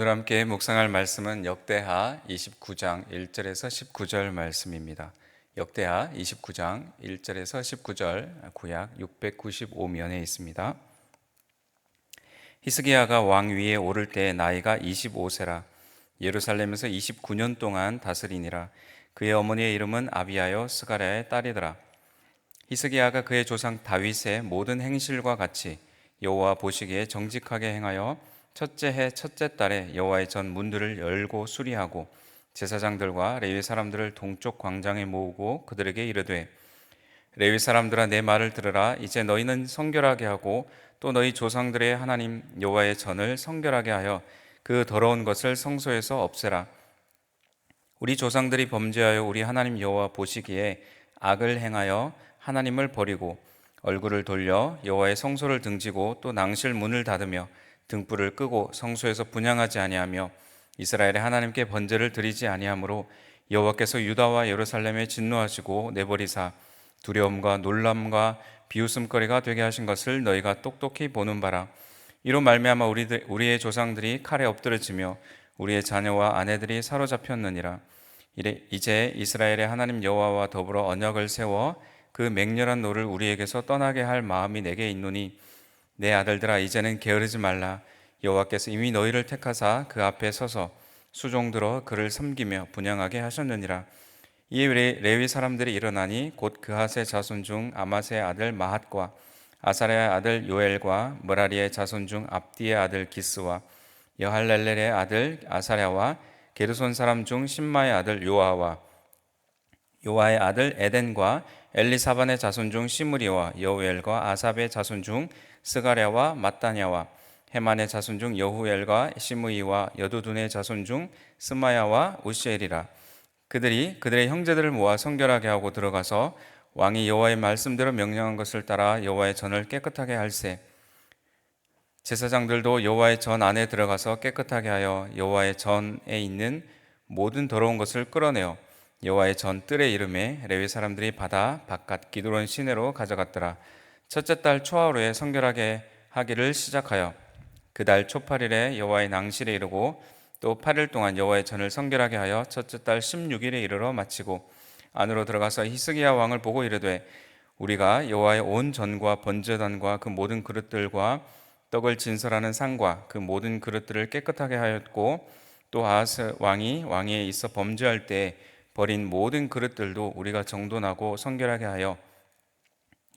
오늘 함께 묵상할 말씀은 역대하 29장 1절에서 19절 말씀입니다. 역대하 29장 1절에서 19절 구약 695면에 있습니다. 히스기야가 왕 위에 오를 때 나이가 25세라. 예루살렘에서 29년 동안 다스리니라. 그의 어머니의 이름은 아비야요 스가랴의 딸이더라. 히스기야가 그의 조상 다윗의 모든 행실과 같이 여호와 보시기에 정직하게 행하여 첫째 해 첫째 달에 여호와의 전 문들을 열고 수리하고 제사장들과 레위 사람들을 동쪽 광장에 모으고 그들에게 이르되, 레위 사람들아, 내 말을 들으라. 이제 너희는 성결하게 하고 또 너희 조상들의 하나님 여호와의 전을 성결하게 하여 그 더러운 것을 성소에서 없애라. 우리 조상들이 범죄하여 우리 하나님 여호와 보시기에 악을 행하여 하나님을 버리고 얼굴을 돌려 여호와의 성소를 등지고 또 낭실 문을 닫으며 등불을 끄고 성소에서 분향하지 아니하며 이스라엘의 하나님께 번제를 드리지 아니하므로 여호와께서 유다와 예루살렘에 진노하시고 내버리사 두려움과 놀람과 비웃음거리가 되게 하신 것을 너희가 똑똑히 보는 바라. 이로 말미암아 우리의 조상들이 칼에 엎드러지며 우리의 자녀와 아내들이 사로잡혔느니라. 이제 이스라엘의 하나님 여호와와 더불어 언약을 세워 그 맹렬한 노를 우리에게서 떠나게 할 마음이 내게 있노니, 내 아들들아, 이제는 게으르지 말라. 여호와께서 이미 너희를 택하사 그 앞에 서서 수종들어 그를 섬기며 분향하게 하셨느니라. 이에 레위 사람들이 일어나니 곧 그핫의 자손 중 아마스의 아들 마핫과 아사랴의 아들 요엘과 머라리의 자손 중 압디의 아들 기스와 여할렐렐의 아들 아사랴와 게르손 사람 중 심마의 아들 요아와 요아의 아들 에덴과 엘리사반의 자손 중 시므리와 여우엘과 아삽의 자손 중 스가랴와 마따냐와 헤만의 자손 중 여후엘과 시므이와 여두둔의 자손 중 스마야와 우시엘이라. 그들이 그들의 형제들을 모아 성결하게 하고 들어가서 왕이 여호와의 말씀대로 명령한 것을 따라 여호와의 전을 깨끗하게 할세. 제사장들도 여호와의 전 안에 들어가서 깨끗하게 하여 여호와의 전에 있는 모든 더러운 것을 끌어내어 여호와의 전 뜰의 이름에 레위 사람들이 받아 바깥 기드론 시내로 가져갔더라. 첫째 달 초하루에 성결하게 하기를 시작하여 그 달 초팔일에 여호와의 낭실에 이르고 또 8일 동안 여호와의 전을 성결하게 하여 첫째 달 16일에 이르러 마치고 안으로 들어가서 히스기야 왕을 보고 이르되, 우리가 여호와의 온 전과 번제단과 그 모든 그릇들과 떡을 진설하는 상과 그 모든 그릇들을 깨끗하게 하였고 또 아하스 왕이 왕위에 있어 범죄할 때 버린 모든 그릇들도 우리가 정돈하고 성결하게 하여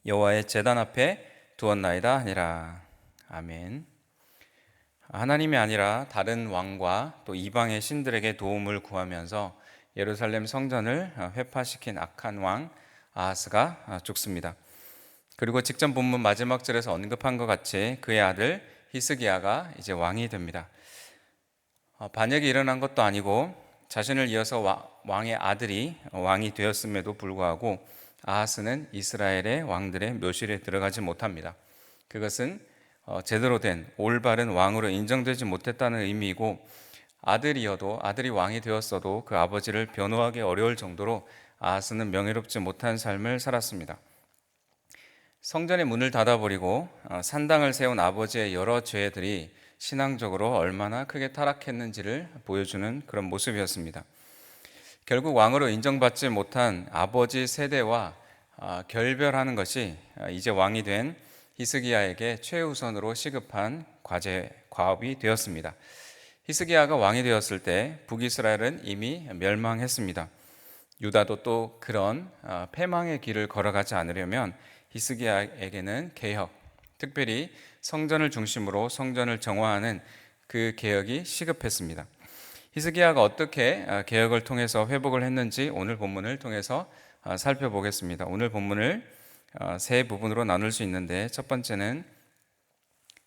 여호와의 제단 앞에 두었나이다 하니라. 아멘. 하나님이 아니라 다른 왕과 또 이방의 신들에게 도움을 구하면서 예루살렘 성전을 회파시킨 악한 왕 아하스가 죽습니다. 그리고 직전 본문 마지막 절에서 언급한 것 같이 그의 아들 히스기야가 이제 왕이 됩니다. 반역이 일어난 것도 아니고 자신을 이어서 왕의 아들이 왕이 되었음에도 불구하고 아하스는 이스라엘의 왕들의 묘실에 들어가지 못합니다. 그것은 제대로 된 올바른 왕으로 인정되지 못했다는 의미이고, 아들이 왕이 되었어도 그 아버지를 변호하기 어려울 정도로 아하스는 명예롭지 못한 삶을 살았습니다. 성전의 문을 닫아버리고 산당을 세운 아버지의 여러 죄들이 신앙적으로 얼마나 크게 타락했는지를 보여주는 그런 모습이었습니다. 결국 왕으로 인정받지 못한 아버지 세대와 결별하는 것이 이제 왕이 된 히스기야에게 최우선으로 시급한 과업이 되었습니다. 히스기야가 왕이 되었을 때 북이스라엘은 이미 멸망했습니다. 유다도 또 그런 패망의 길을 걸어가지 않으려면 히스기야에게는 개혁, 특별히 성전을 중심으로 성전을 정화하는 그 개혁이 시급했습니다. 히스기야가 어떻게 개혁을 통해서 회복을 했는지 오늘 본문을 통해서 살펴보겠습니다. 오늘 본문을 세 부분으로 나눌 수 있는데, 첫 번째는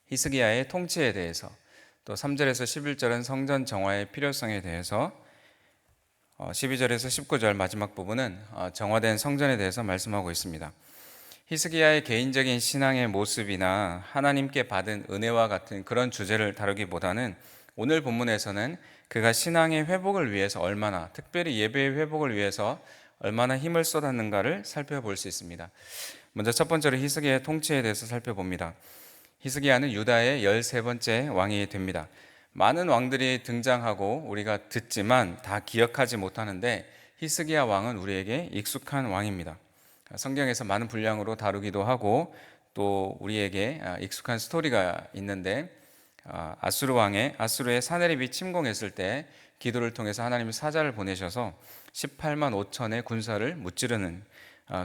히스기야의 통치에 대해서, 또 3절에서 11절은 성전 정화의 필요성에 대해서, 12절에서 19절 마지막 부분은 정화된 성전에 대해서 말씀하고 있습니다. 히스기야의 개인적인 신앙의 모습이나 하나님께 받은 은혜와 같은 그런 주제를 다루기보다는 오늘 본문에서는 그가 신앙의 회복을 위해서 얼마나, 특별히 예배의 회복을 위해서 얼마나 힘을 쏟았는가를 살펴볼 수 있습니다. 먼저 첫 번째로 히스기야의 통치에 대해서 살펴봅니다. 히스기야는 유다의 13번째 왕이 됩니다. 많은 왕들이 등장하고 우리가 듣지만 다 기억하지 못하는데 히스기야 왕은 우리에게 익숙한 왕입니다. 성경에서 많은 분량으로 다루기도 하고 또 우리에게 익숙한 스토리가 있는데 아수르의 사네립이 침공했을 때 기도를 통해서 하나님이 사자를 보내셔서 18만 5천의 군사를 무찌르는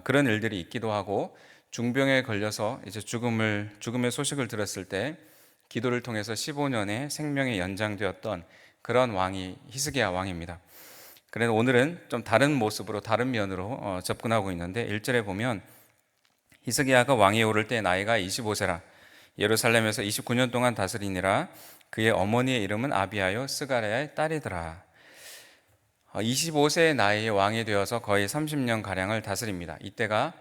그런 일들이 있기도 하고, 중병에 걸려서 이제 죽음의 소식을 들었을 때 기도를 통해서 15년의 생명이 연장되었던 그런 왕이 히스기야 왕입니다. 그래서 오늘은 좀 다른 모습으로 다른 면으로 접근하고 있는데 1절에 보면 히스기야가 왕위에 오를 때 나이가 25세라 예루살렘에서 29년 동안 다스리니라. 그의 어머니의 이름은 아비하여 스가랴의 딸이더라. 25세의 나이에 왕이 되어서 거의 30년 가량을 다스립니다. 이때가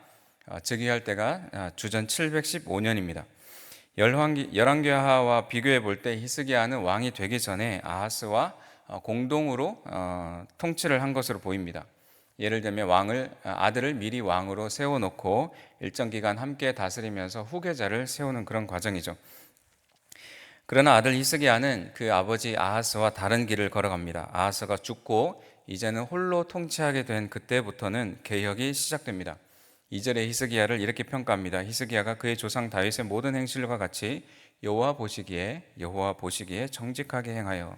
즉위할 때가 주전 715년입니다. 열왕기하와 비교해 볼 때 히스기야는 왕이 되기 전에 아하스와 공동으로 통치를 한 것으로 보입니다. 예를 들면 아들을 미리 왕으로 세워놓고 일정 기간 함께 다스리면서 후계자를 세우는 그런 과정이죠. 그러나 아들 히스기야는 그 아버지 아하스와 다른 길을 걸어갑니다. 아하스가 죽고 이제는 홀로 통치하게 된 그때부터는 개혁이 시작됩니다. 2절에 히스기야를 이렇게 평가합니다. 히스기야가 그의 조상 다윗의 모든 행실과 같이 여호와 보시기에 정직하게 행하여.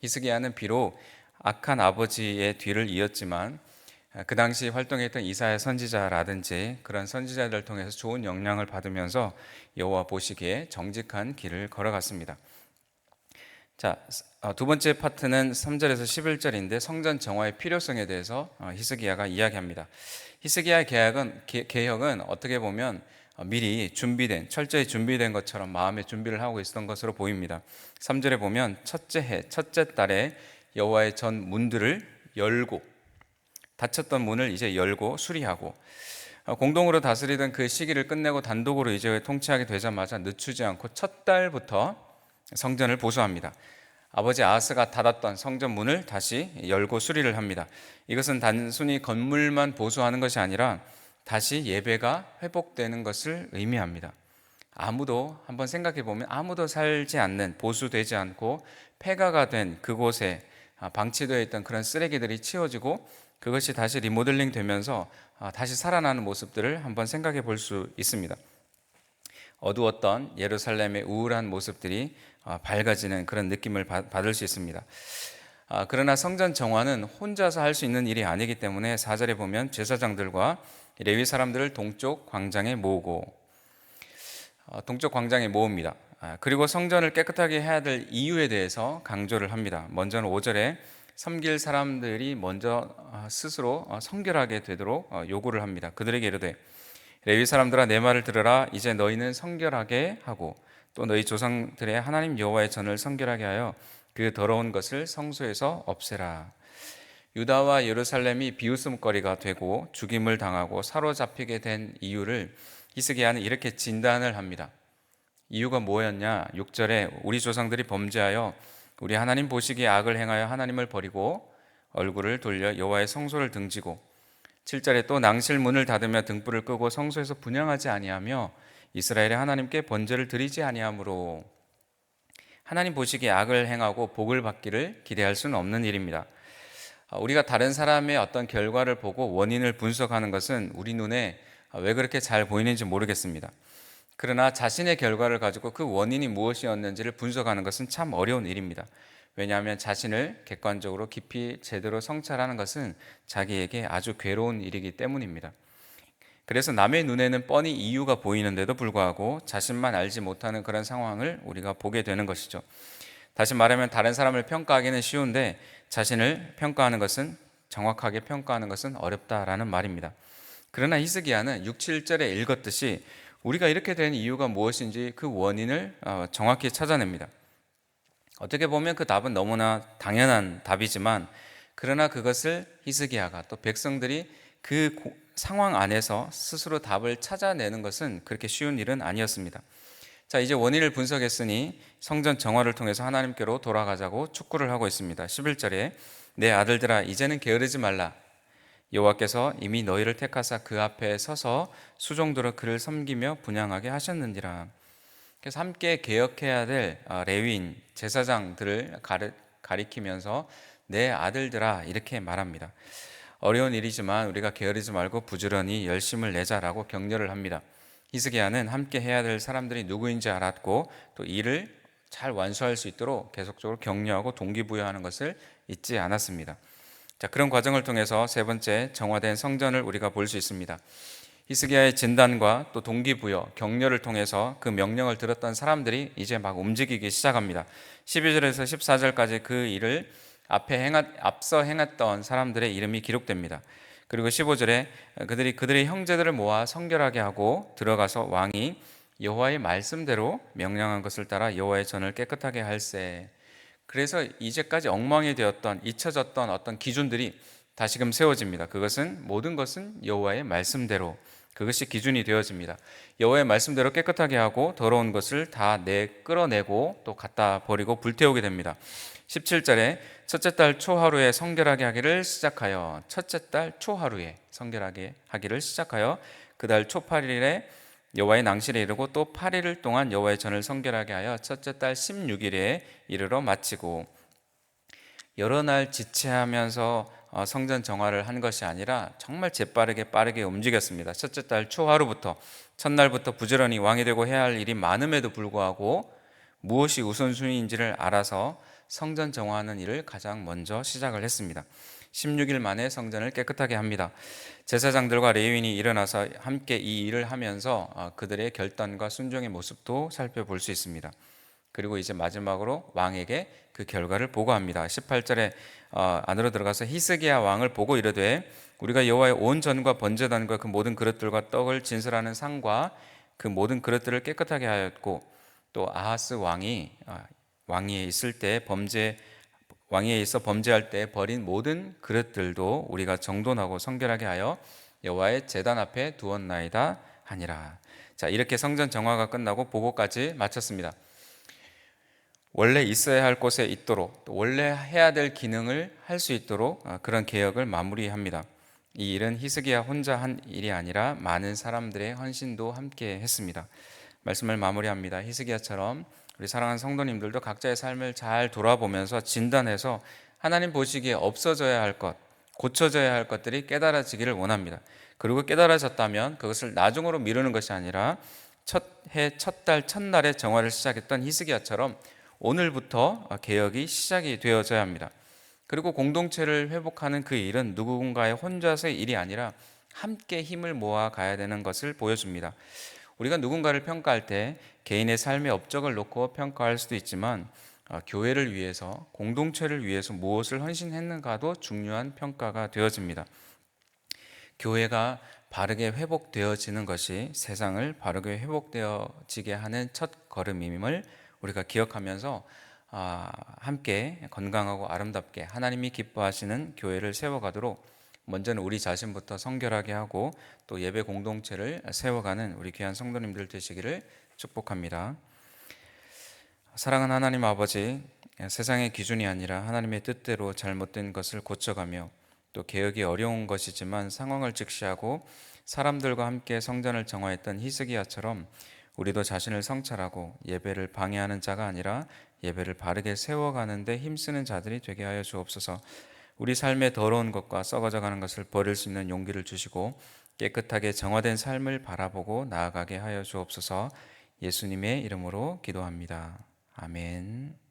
히스기야는 비록 악한 아버지의 뒤를 이었지만 그 당시 활동했던 이사야 선지자라든지 그런 선지자들을 통해서 좋은 영향을 받으면서 여호와 보시기에 정직한 길을 걸어갔습니다. 자, 두 번째 파트는 3절에서 11절인데 성전 정화의 필요성에 대해서 히스기야가 이야기합니다. 히스기야의 개혁은 어떻게 보면 미리 철저히 준비된 것처럼 마음의 준비를 하고 있었던 것으로 보입니다. 3절에 보면 첫째 해, 첫째 달에 여호와의 전 문들을 열고, 닫혔던 문을 이제 열고 수리하고, 공동으로 다스리던 그 시기를 끝내고 단독으로 이제 통치하게 되자마자 늦추지 않고 첫 달부터 성전을 보수합니다. 아버지 아하스가 닫았던 성전 문을 다시 열고 수리를 합니다. 이것은 단순히 건물만 보수하는 것이 아니라 다시 예배가 회복되는 것을 의미합니다. 한번 생각해 보면 아무도 살지 않는, 보수되지 않고 폐가가 된 그곳에 방치되어 있던 그런 쓰레기들이 치워지고 그것이 다시 리모델링 되면서 다시 살아나는 모습들을 한번 생각해 볼 수 있습니다. 어두웠던 예루살렘의 우울한 모습들이 밝아지는 그런 느낌을 받을 수 있습니다. 그러나 성전 정화는 혼자서 할 수 있는 일이 아니기 때문에 4절에 보면 제사장들과 레위 사람들을 동쪽 광장에 모읍니다. 그리고 성전을 깨끗하게 해야 될 이유에 대해서 강조를 합니다. 먼저는 5절에 섬길 사람들이 먼저 스스로 성결하게 되도록 요구를 합니다. 그들에게 이르되 레위 사람들아 내 말을 들으라. 이제 너희는 성결하게 하고 또 너희 조상들의 하나님 여호와의 전을 성결하게 하여 그 더러운 것을 성소에서 없애라. 유다와 예루살렘이 비웃음거리가 되고 죽임을 당하고 사로잡히게 된 이유를 히스기야는 이렇게 진단을 합니다. 이유가 뭐였냐? 6절에 우리 조상들이 범죄하여 우리 하나님 보시기에 악을 행하여 하나님을 버리고 얼굴을 돌려 여호와의 성소를 등지고, 7절에 또 낭실문을 닫으며 등불을 끄고 성소에서 분향하지 아니하며 이스라엘의 하나님께 번제를 드리지 아니하므로. 하나님 보시기에 악을 행하고 복을 받기를 기대할 수는 없는 일입니다. 우리가 다른 사람의 어떤 결과를 보고 원인을 분석하는 것은 우리 눈에 왜 그렇게 잘 보이는지 모르겠습니다. 그러나 자신의 결과를 가지고 그 원인이 무엇이었는지를 분석하는 것은 참 어려운 일입니다. 왜냐하면 자신을 객관적으로 깊이 제대로 성찰하는 것은 자기에게 아주 괴로운 일이기 때문입니다. 그래서 남의 눈에는 뻔히 이유가 보이는데도 불구하고 자신만 알지 못하는 그런 상황을 우리가 보게 되는 것이죠. 다시 말하면 다른 사람을 평가하기는 쉬운데 자신을 정확하게 평가하는 것은 어렵다라는 말입니다. 그러나 히스기야는 6, 7절에 읽었듯이 우리가 이렇게 된 이유가 무엇인지 그 원인을 정확히 찾아냅니다. 어떻게 보면 그 답은 너무나 당연한 답이지만, 그러나 그것을 히스기야가 또 백성들이 그 상황 안에서 스스로 답을 찾아내는 것은 그렇게 쉬운 일은 아니었습니다. 자, 이제 원인을 분석했으니 성전 정화를 통해서 하나님께로 돌아가자고 촉구를 하고 있습니다. 11절에 내 아들들아 이제는 게으르지 말라. 여호와께서 이미 너희를 택하사 그 앞에 서서 수종들어 그를 섬기며 분향하게 하셨느니라. 그래서 함께 개혁해야 될 레위인 제사장들을 가리키면서 내 아들들아 이렇게 말합니다. 어려운 일이지만 우리가 게으르지 말고 부지런히 열심을 내자라고 격려를 합니다. 히스기야는 함께 해야 될 사람들이 누구인지 알았고 또 일을 잘 완수할 수 있도록 계속적으로 격려하고 동기부여하는 것을 잊지 않았습니다. 자, 그런 과정을 통해서 세 번째 정화된 성전을 우리가 볼 수 있습니다. 히스기야의 진단과 또 동기부여, 격려를 통해서 그 명령을 들었던 사람들이 이제 막 움직이기 시작합니다. 12절에서 14절까지 그 일을 앞서 행했던 사람들의 이름이 기록됩니다. 그리고 15절에 그들의 형제들을 모아 성결하게 하고 들어가서 왕이 여호와의 말씀대로 명령한 것을 따라 여호와의 전을 깨끗하게 할세. 그래서 이제까지 엉망이 되었던 잊혀졌던 어떤 기준들이 다시금 세워집니다. 그것은 모든 것은 여호와의 말씀대로, 그것이 기준이 되어집니다. 여호와의 말씀대로 깨끗하게 하고 더러운 것을 다 끌어내고 또 갖다 버리고 불태우게 됩니다. 17절에 첫째 달 초하루에 성결하게 하기를 시작하여, 첫째 달 초하루에 성결하게 하기를 시작하여 그 달 초 8일에 여호와의 낭실에 이르고 또 8일 동안 여호와의 전을 성결하게 하여 첫째 달 16일에 이르러 마치고, 여러 날 지체하면서 성전 정화를 한 것이 아니라 정말 재빠르게 빠르게 움직였습니다. 첫째 달 초하루부터 첫날부터 부지런히 왕이 되고 해야 할 일이 많음에도 불구하고 무엇이 우선순위인지를 알아서 성전 정화하는 일을 가장 먼저 시작을 했습니다. 16일 만에 성전을 깨끗하게 합니다. 제사장들과 레위인이 일어나서 함께 이 일을 하면서 그들의 결단과 순종의 모습도 살펴볼 수 있습니다. 그리고 이제 마지막으로 왕에게 그 결과를 보고합니다. 18절에 안으로 들어가서 히스기야 왕을 보고 이르되 우리가 여호와의 온 전과 번제단과 그 모든 그릇들과 떡을 진설하는 상과 그 모든 그릇들을 깨끗하게 하였고 또 아하스 왕위에 있어 범죄할 때 버린 모든 그릇들도 우리가 정돈하고 성결하게 하여 여호와의 제단 앞에 두었나이다 하니라. 자, 이렇게 성전 정화가 끝나고 보고까지 마쳤습니다. 원래 있어야 할 곳에 있도록, 또 원래 해야 될 기능을 할 수 있도록 그런 개혁을 마무리합니다. 이 일은 히스기야 혼자 한 일이 아니라 많은 사람들의 헌신도 함께 했습니다. 말씀을 마무리합니다. 히스기야처럼 우리 사랑하는 성도님들도 각자의 삶을 잘 돌아보면서 진단해서 하나님 보시기에 없어져야 할 것, 고쳐져야 할 것들이 깨달아지기를 원합니다. 그리고 깨달아졌다면 그것을 나중으로 미루는 것이 아니라 첫 해, 첫 달, 첫날에 정화를 시작했던 히스기야처럼 오늘부터 개혁이 시작이 되어져야 합니다. 그리고 공동체를 회복하는 그 일은 누군가의 혼자서의 일이 아니라 함께 힘을 모아 가야 되는 것을 보여줍니다. 우리가 누군가를 평가할 때 개인의 삶의 업적을 놓고 평가할 수도 있지만 교회를 위해서, 공동체를 위해서 무엇을 헌신했는가도 중요한 평가가 되어집니다. 교회가 바르게 회복되어지는 것이 세상을 바르게 회복되어지게 하는 첫 걸음임을 우리가 기억하면서 함께 건강하고 아름답게 하나님이 기뻐하시는 교회를 세워가도록 먼저는 우리 자신부터 성결하게 하고 또 예배 공동체를 세워가는 우리 귀한 성도님들 되시기를 축복합니다. 사랑하는 하나님 아버지, 세상의 기준이 아니라 하나님의 뜻대로 잘못된 것을 고쳐가며 또 개혁이 어려운 것이지만 상황을 직시하고 사람들과 함께 성전을 정화했던 히스기야처럼 우리도 자신을 성찰하고 예배를 방해하는 자가 아니라 예배를 바르게 세워가는 데 힘쓰는 자들이 되게 하여 주옵소서. 우리 삶의 더러운 것과 썩어져가는 것을 버릴 수 있는 용기를 주시고 깨끗하게 정화된 삶을 바라보고 나아가게 하여 주옵소서. 예수님의 이름으로 기도합니다. 아멘.